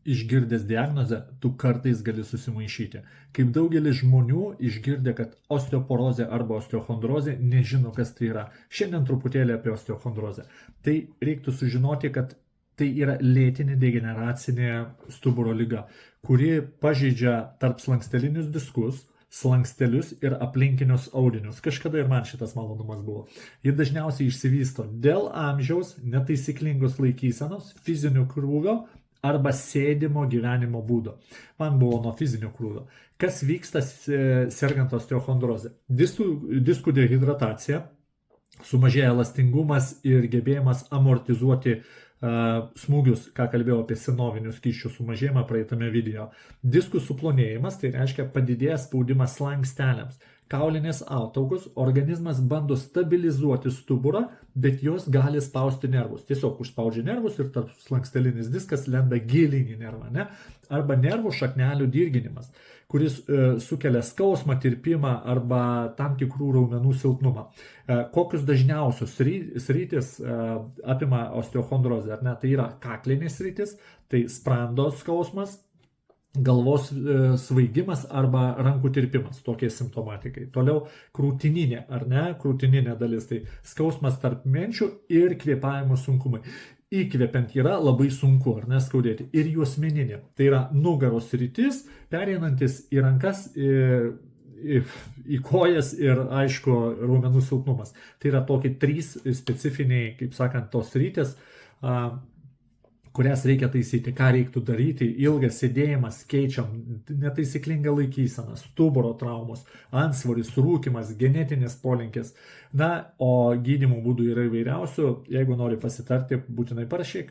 išgirdęs diagnozę, tu kartais gali susimaišyti. Kaip daugelis žmonių išgirdę, kad osteoporozė arba osteochondrozė, nežino, kas tai yra. Šiandien truputėlį apie osteochondrozę. Tai reiktų sužinoti, kad tai yra lėtinė degeneracinė stuburo liga, kuri pažeidžia tarpslankstelinius diskus, slankstelius ir aplinkinius audinius. Kažkada ir man šitas malonumas buvo. Ji dažniausiai išsivysto dėl amžiaus, netaisyklingos laikysenos, fizinio krūvio arba sėdimo gyvenimo būdo. Man buvo nuo fizinio krūvio. Kas vyksta sergant osteochondrozę? Diskų dehidratacija, sumažėja elastingumas ir gebėjimas amortizuoti smūgius, ką kalbėjau apie senovinių skysčių sumažėjimą praeitame video. Diskų suplonėjimas, tai reiškia padidėjęs spaudimas slanksteliams. Kaulinės ataugos, organizmas bando stabilizuoti stuburą, bet jos gali spausti nervus. Tiesiog užspaudžia nervus ir tarp slankstelinis diskas lenda gilin į nervą, ne? Arba nervų šaknelių dirginimas, kuris sukelia skausmą, tirpimą arba tam tikrų raumenų silpnumą. Kokius dažniausius sritis apima osteochondrozę, ar ne? Tai yra kaklinės sritis, tai sprando skausmas, galvos svaigimas arba rankų tirpimas, tokie simptomatikai. Toliau krūtininė, ar ne? Krūtininė dalis, tai skausmas tarp menčių ir kvėpavimo sunkumai. Įkvepiant yra labai sunku, ar ne, skaudėti. Ir juosmeninė, tai yra nugaros sritis, pereinantis į rankas, į kojas ir, aišku, raumenų silpnumas. Tai yra tokie 3 specifiniai, kaip sakant, tos sritis, kurias reikia taisyti, ką reiktų daryti, ilgas sėdėjimas, keičiam, netaisyklinga laikysena, stuburo traumos, antsvoris, rūkymas, genetinės polinkis. Na, o gydymo būdų yra įvairiausių, jeigu nori pasitarti, būtinai parašyk.